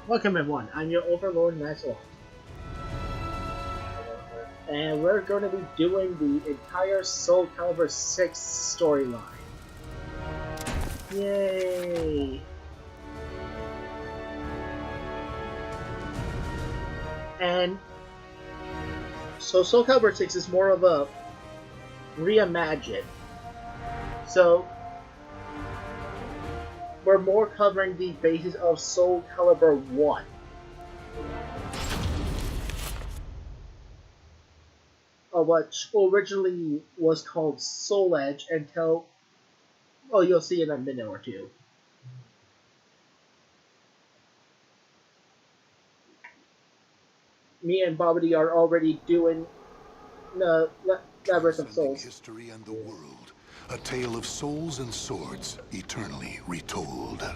Welcome everyone, I'm your Overlord Master, and we're going to be doing the entire Soul Calibur 6 storyline. Yay! And so Soul Calibur 6 is more of a reimagine. So we're more covering the basis of Soul Calibur 1. What originally was called Soul Edge until, well, you'll see in a minute or two. Me and Bobbity are already doing the Labyrinth of Souls. History and the world, a tale of souls and swords eternally retold.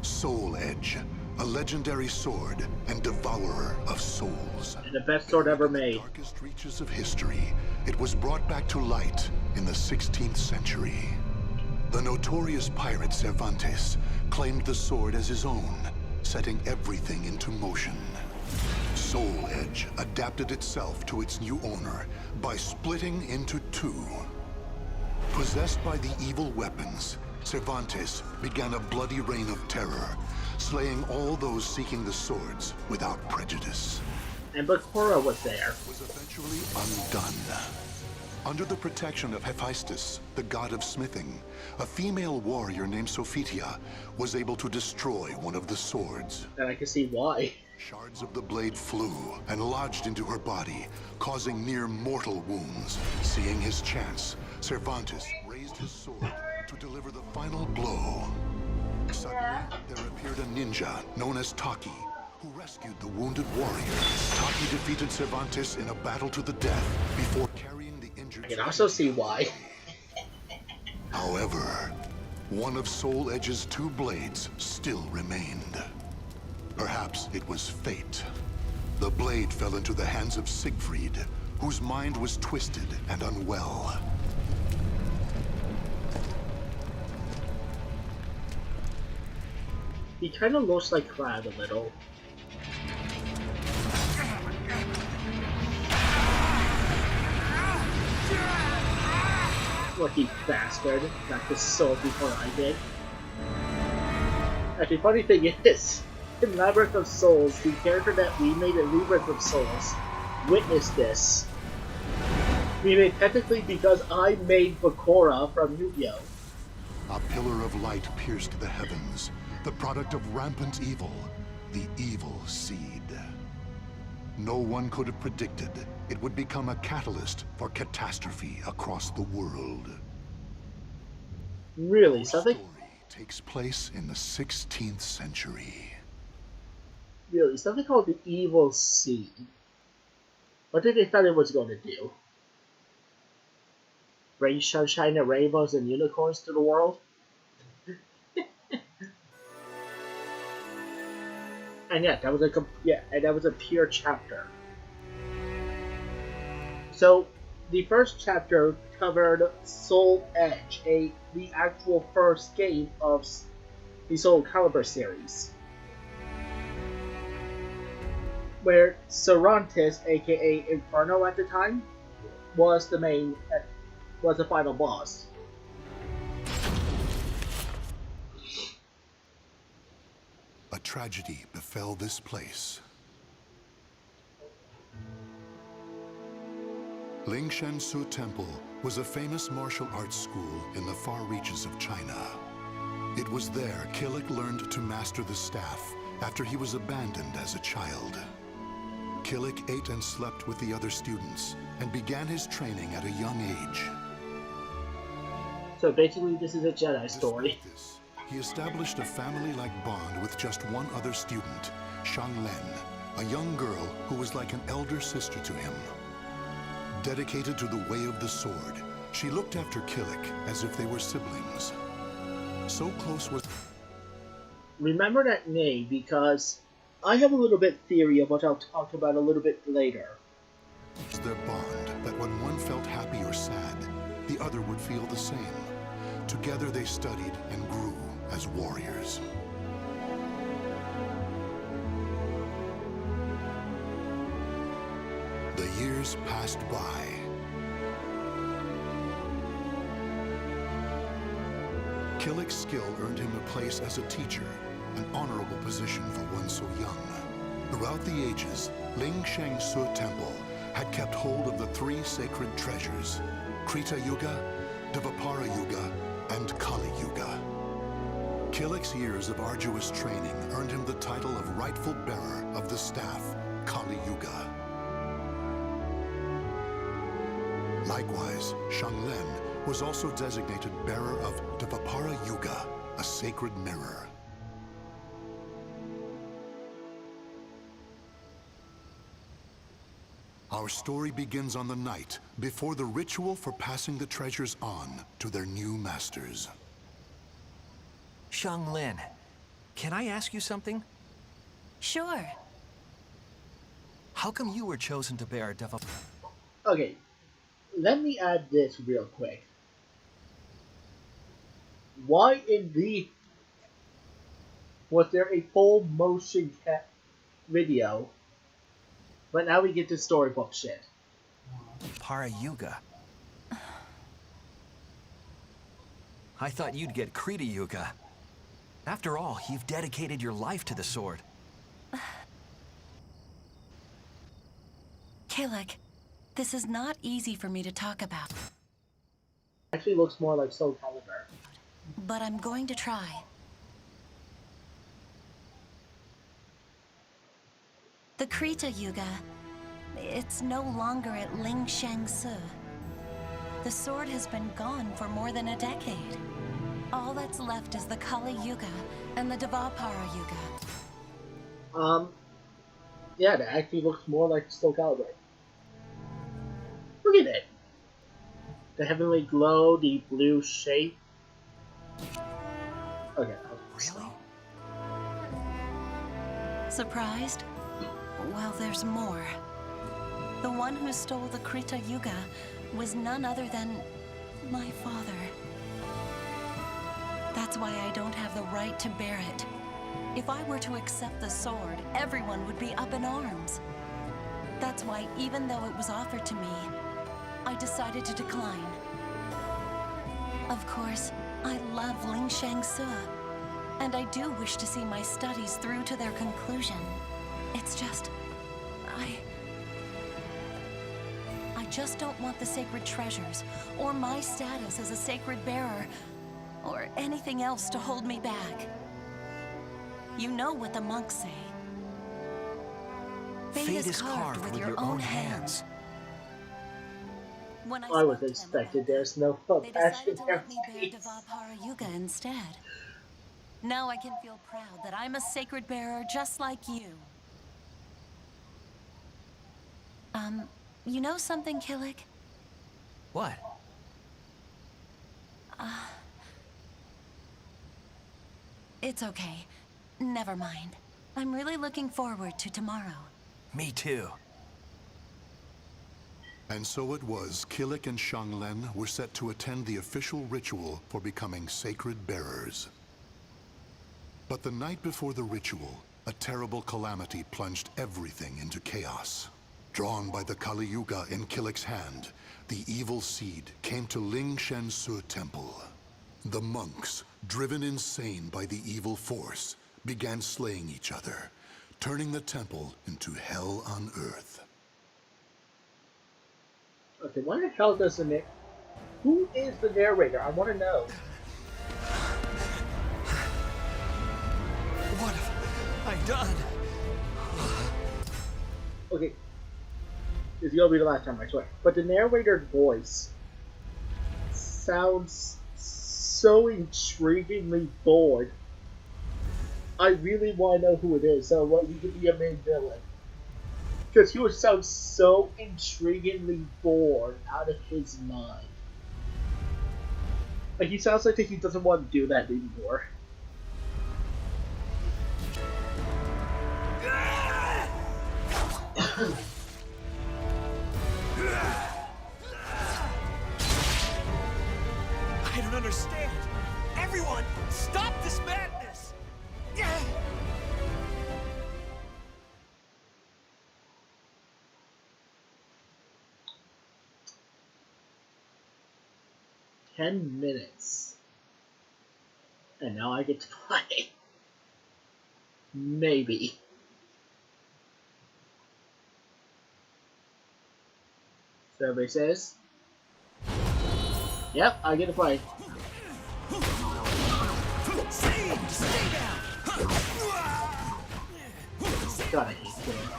Soul Edge, a legendary sword and devourer of souls. And the best sword ever made. In the darkest reaches of history, it was brought back to light in the 16th century. The notorious pirate Cervantes claimed the sword as his own, setting everything into motion. Soul Edge adapted itself to its new owner by splitting into two. Possessed by the evil weapons, Cervantes began a bloody reign of terror, slaying all those seeking the swords without prejudice. And Bakura was there. Was eventually undone. Under the protection of Hephaestus, the god of smithing, a female warrior named Sophitia was able to destroy one of the swords. And I can see why. Shards of the blade flew and lodged into her body, causing near mortal wounds. Seeing his chance, Cervantes raised his sword to deliver the final blow. Suddenly, there appeared a ninja known as Taki, who rescued the wounded warrior. Taki defeated Cervantes in a battle to the death before carrying the injured... I can also see why. However, one of Soul Edge's two blades still remained. Perhaps it was fate. The blade fell into the hands of Siegfried, whose mind was twisted and unwell. He kind of looks like Cloud a little. Lucky bastard, got this sword before I did. Actually, funny thing is, in Labyrinth of Souls, the character that we made in Labyrinth of Souls witnessed this. We made technically because I made Bakura from Yu-Gi-Oh! A pillar of light pierced the heavens, the product of rampant evil, the evil seed. No one could have predicted it would become a catalyst for catastrophe across the world. Really, Our something? story takes place in the 16th century. Really, something called the Evil Seed. What did they thought it was going to do? Bring sunshine and rainbows and unicorns to the world? And yeah, that was a pure chapter. So, the first chapter covered Soul Edge, the actual first game of the Soul Calibur series, where Cervantes, aka Inferno at the time, was the final boss. A tragedy befell this place. Lingshan Su Temple was a famous martial arts school in the far reaches of China. It was there Killick learned to master the staff after he was abandoned as a child. Killick ate and slept with the other students and began his training at a young age. So basically, this is a Jedi story. Despite this, he established a family-like bond with just one other student, Shanglen, a young girl who was like an elder sister to him. Dedicated to the way of the sword, she looked after Killick as if they were siblings. So close was... Remember that name because I have a little bit theory of what I'll talk about a little bit later. their bond that when one felt happy or sad, the other would feel the same. Together they studied and grew as warriors. The years passed by. Killick's skill earned him a place as a teacher, an honorable position for one so young. Throughout the ages, Ling Shang-Su Temple had kept hold of the three sacred treasures, Krita Yuga, Dvapara Yuga, and Kali Yuga. Killick's years of arduous training earned him the title of rightful bearer of the staff, Kali Yuga. Likewise, Shanglen was also designated bearer of Dvapara Yuga, a sacred mirror. Our story begins on the night before the ritual for passing the treasures on to their new masters. Shanglen, can I ask you something? Sure. How come you were chosen to bear Deva? Okay, let me add this real quick. Why indeed was there a full motion video, but now we get to storybook shit? Para Yuga. I thought you'd get Krita Yuga. After all, you've dedicated your life to the sword. Killick, this is not easy for me to talk about, Actually looks more like Soul Calibur. but I'm going to try. The Krita Yuga, it's no longer at Ling Shang-Su. The sword has been gone for more than a decade. All that's left is the Kali Yuga and the Dvapara Yuga. Yeah, that actually looks more like Soul Calibur. Look at it! The heavenly glow, the blue shape. Okay, Really? Surprised? Well, there's more. The one who stole the Krita Yuga was none other than my father. That's why I don't have the right to bear it. If I were to accept the sword, everyone would be up in arms. That's why, even though it was offered to me, I decided to decline. Of course, I love Ling Shang-Su, and I do wish to see my studies through to their conclusion. It's just, I just don't want the sacred treasures, or my status as a sacred bearer, or anything else to hold me back. You know what the monks say. Fate is carved with your own hands. When I was spoke to them expected. about There's that, no they passion decided in to their let me bear face. Dvapara Yuga instead. Now I can feel proud that I'm a sacred bearer just like you. You know something, Killick? What? It's okay. Never mind. I'm really looking forward to tomorrow. Me too. And so it was Killick and Shanglen were set to attend the official ritual for becoming sacred bearers. But the night before the ritual, a terrible calamity plunged everything into chaos. Drawn by the Kali Yuga in Killick's hand, the evil seed came to Ling Shang-Su Temple. The monks, driven insane by the evil force, began slaying each other, turning the temple into hell on earth. Okay, why the hell doesn't it... Who is the narrator? I want to know. What have I done? Okay. This is gonna be the last time, I swear. But the narrator's voice sounds so intriguingly bored. I really want to know who it is, so what he could be a main villain. Because he would sound so intriguingly bored out of his mind. Like, he sounds like he doesn't want to do that anymore. I don't understand. Everyone, stop this madness! 10 minutes. And now I get to play. Maybe. Survey says. Yep, I get to play. God, I hate killing.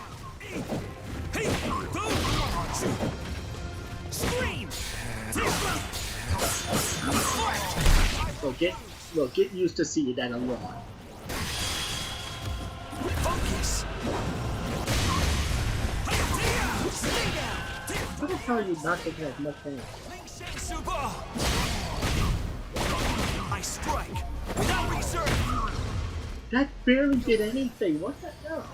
Look, get used to seeing that a lot. Focus. How the hell are you not taking as much damage? I strike without reserve. That barely did anything. What the hell?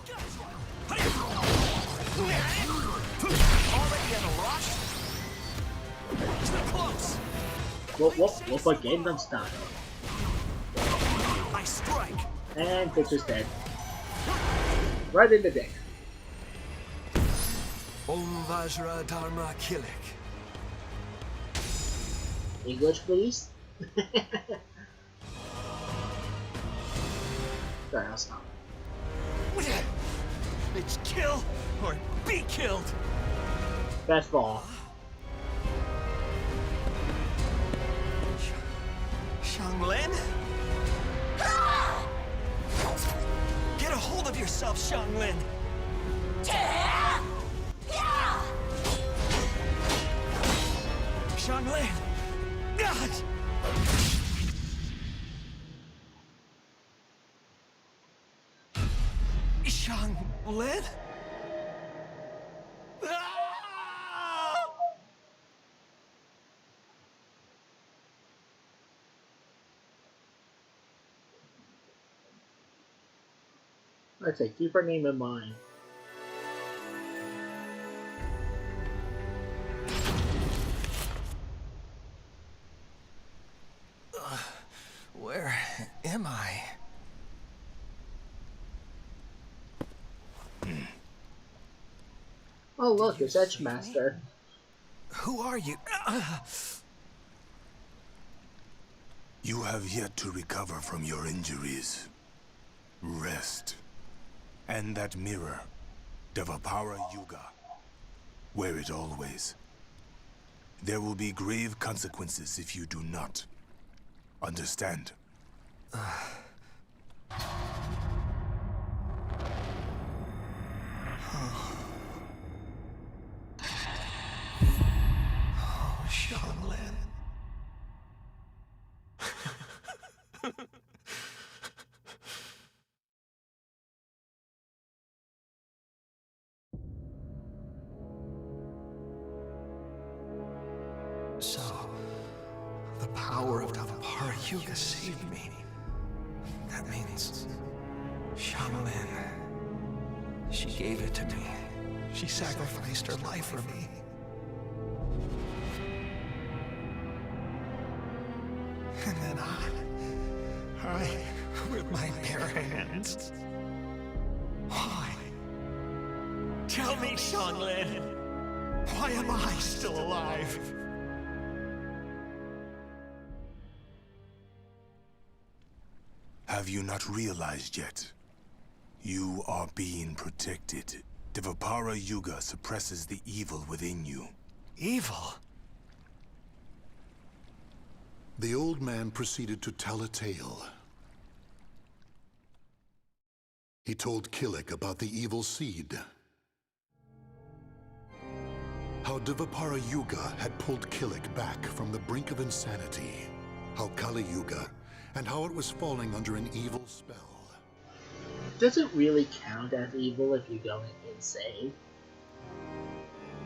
Already in a rush. Too close. Whoop, Gangnam Style. I strike. And Pitcher's dead. Right in the dick. Om Vajra Dharma Kilik. English, please? Sorry, I'll stop. It's kill or be killed. Best ball. Xianglin? Get a hold of yourself, Xianglin. Xianglin! God! Xianglin? I'd say keep her name in mind. Where am I? Oh look, it's Edgemaster. Who are you? You have yet to recover from your injuries. Rest. And that mirror, Devapara Yuga. Wear it always. There will be grave consequences if you do not. Understand? Oh, Xianglin. So, the power of Devapara Yuga saved me. That means Xianglin. She gave it to me. She sacrificed her life for me. And then I, with my bare hands. Why? Tell me, Xianglin. Why am I still alive? Have you not realized yet? You are being protected. Devapara Yuga suppresses the evil within you. Evil? The old man proceeded to tell a tale. He told Kilik about the evil seed. How Devapara Yuga had pulled Kilik back from the brink of insanity. How Kali Yuga, and how it was falling under an evil spell. Does it really count as evil if you go insane?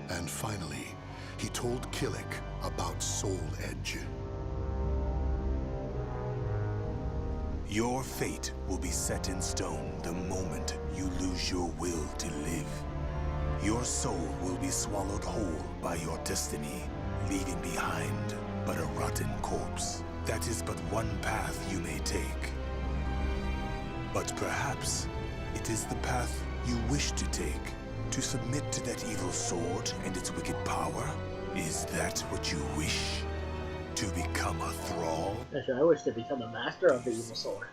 And finally, he told Kilik about Soul Edge. Your fate will be set in stone the moment you lose your will to live. Your soul will be swallowed whole by your destiny, leaving behind but a rotten corpse. That is but one path you may take. But perhaps it is the path you wish to take, to submit to that evil sword and its wicked power. Is that what you wish? To become a thrall? Actually, I wish to become a master of the evil sword.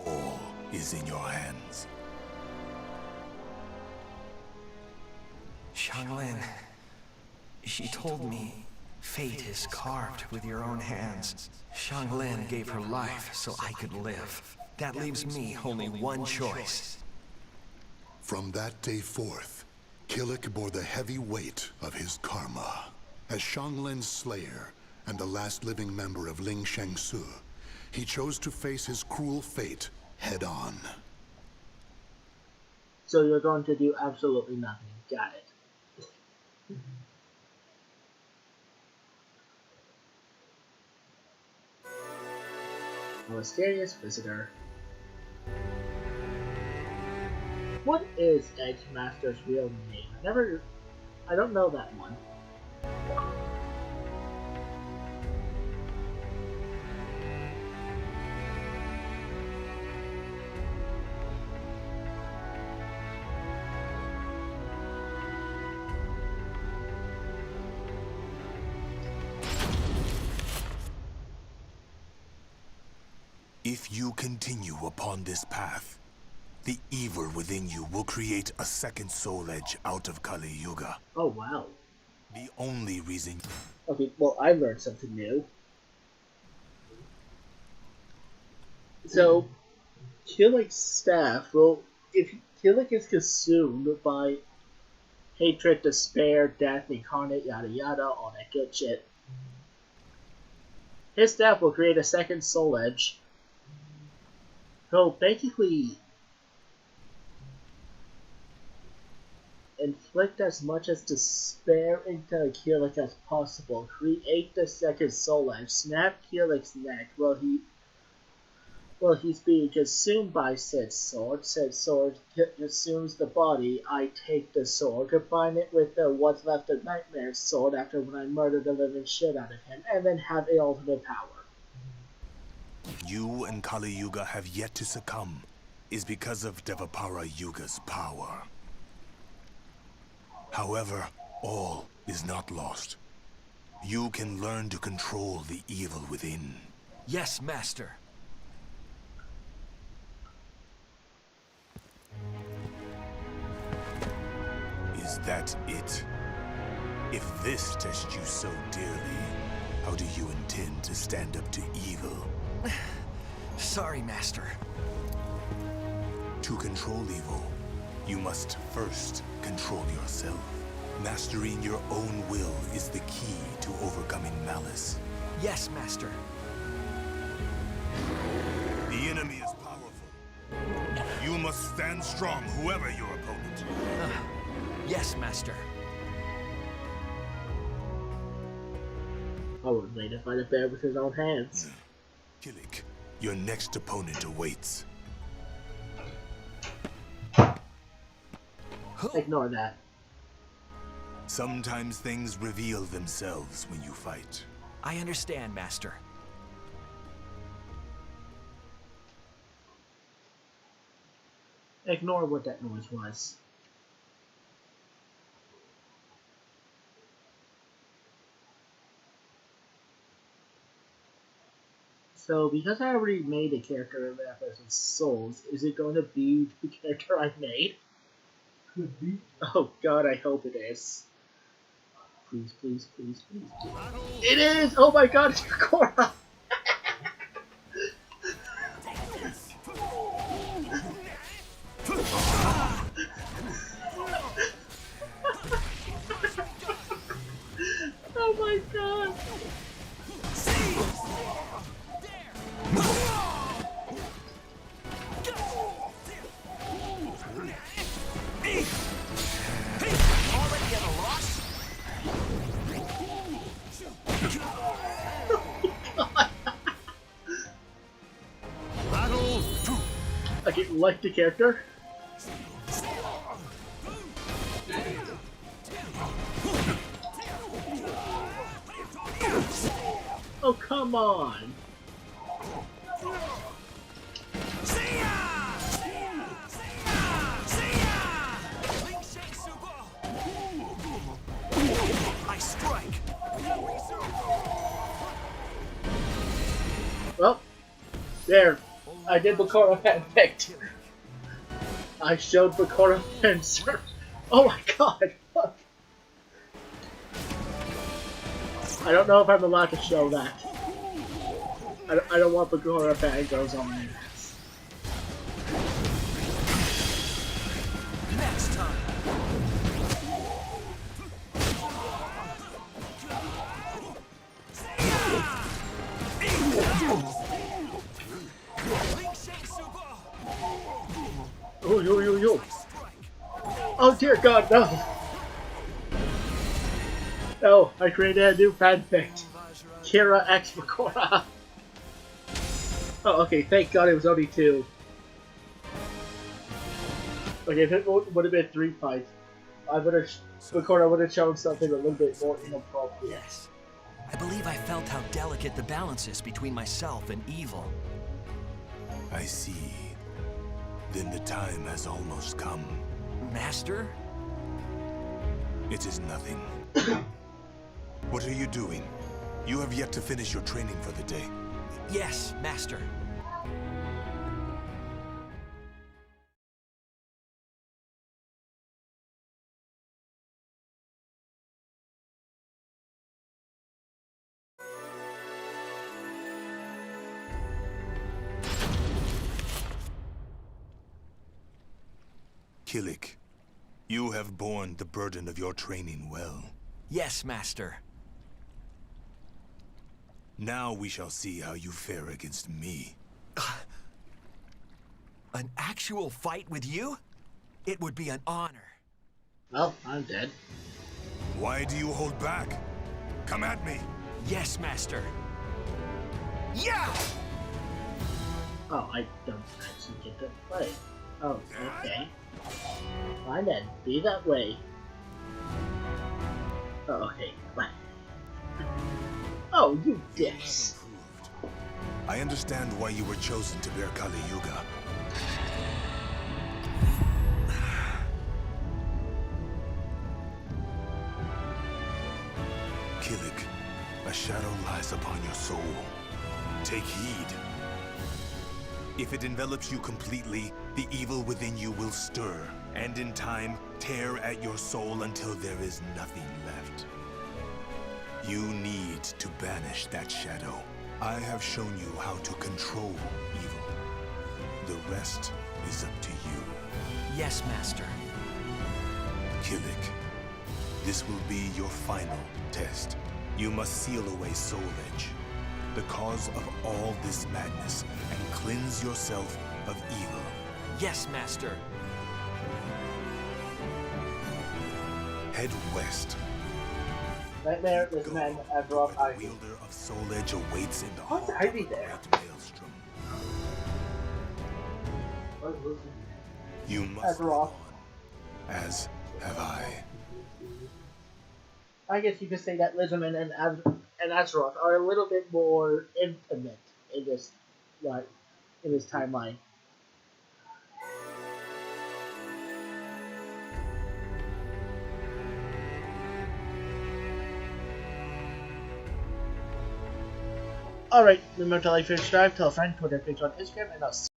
All is in your hands. Xianglin, she told me fate is carved with your own hands. Xianglin gave her life so I could live. That leaves me only one choice. From that day forth, Killik bore the heavy weight of his karma. As Xianglin's slayer and the last living member of Ling Shengsu, he chose to face his cruel fate head on. So you're going to do absolutely nothing. Got it. A mysterious visitor. What is Edge Master's real name? I don't know that one. If you continue upon this path, the evil within you will create a second soul edge out of Kali Yuga. Oh wow. The only reason... Okay, well I learned something new. So, Killik's staff will, if Killik is consumed by hatred, despair, death, incarnate, yada yada, all that good shit, his staff will create a second soul edge. He'll basically inflict as much as despair into Killik as possible, create the second soul edge, snap Killik's neck while he's being consumed by said sword consumes the body. I take the sword, combine it with the what's left of Nightmare's sword after when I murder the living shit out of him, and then have the ultimate power. You and Kali Yuga have yet to succumb is because of Devapara Yuga's power. However, all is not lost. You can learn to control the evil within. Yes, Master. Is that it? If this tests you so dearly, how do you intend to stand up to evil? Sorry, Master. To control evil, you must first control yourself. Mastering your own will is the key to overcoming malice. Yes, Master. The enemy is powerful. You must stand strong, whoever your opponent. Yes, Master. I would wait to fight a bear with his own hands. Killik, your next opponent awaits. Ignore that. Sometimes things reveal themselves when you fight. I understand, Master. Ignore what that noise was. So, because I already made a character in that person's Souls, is it going to be the character I made? Could be. Oh god, I hope it is. Please, please, please, please, please. It is! Oh my god, it's Korra! Oh my god! Already at a loss? Battle 2. I didn't like the character. Oh, come on! I strike. There, I did Bakura fanfic. I showed Bakura Fencer. Oh my god! Fuck. I don't know if I'm allowed to show that. I don't want Bakura fangirls on my ass. Next time. Oh, yo. Oh dear god, no! No, I created a new fanfic. Kira X Bakura. Oh, okay, thank god it was only 2. Okay, if it would have been 3 fights, Bakura would have shown something a little bit more inappropriate. Yes. I believe I felt how delicate the balance is between myself and evil. I see. Then the time has almost come. Master? It is nothing. What are you doing? You have yet to finish your training for the day. Yes, Master. Kilik, you have borne the burden of your training well. Yes, Master. Now we shall see how you fare against me. An actual fight with you? It would be an honor. Well, I'm dead. Why do you hold back? Come at me! Yes, Master. Yeah! Oh, I don't actually get to play. Oh, okay. Fine then, be that way. Oh, okay, fine. Oh, you dicks. I understand why you were chosen to bear Kali Yuga. Kilik, a shadow lies upon your soul. Take heed. If it envelops you completely, the evil within you will stir, and in time, tear at your soul until there is nothing left. You need to banish that shadow. I have shown you how to control evil. The rest is up to you. Yes, Master. Kilik, this will be your final test. You must seal away Soul Edge, the cause of all this madness, and cleanse yourself of evil. Yes, Master. Head west. Right there, this man, Azeroth The Ivy. wielder of Soul Edge awaits in the What's hall Ivy of the there? Great Maelstrom. You must live Azeroth. on, as have I. I guess you could say that Lizman and Azeroth are a little bit more intimate in this, like, in this timeline. Alright, remember to like, share, subscribe, tell a friend, Twitter, Facebook, Instagram, and I'll see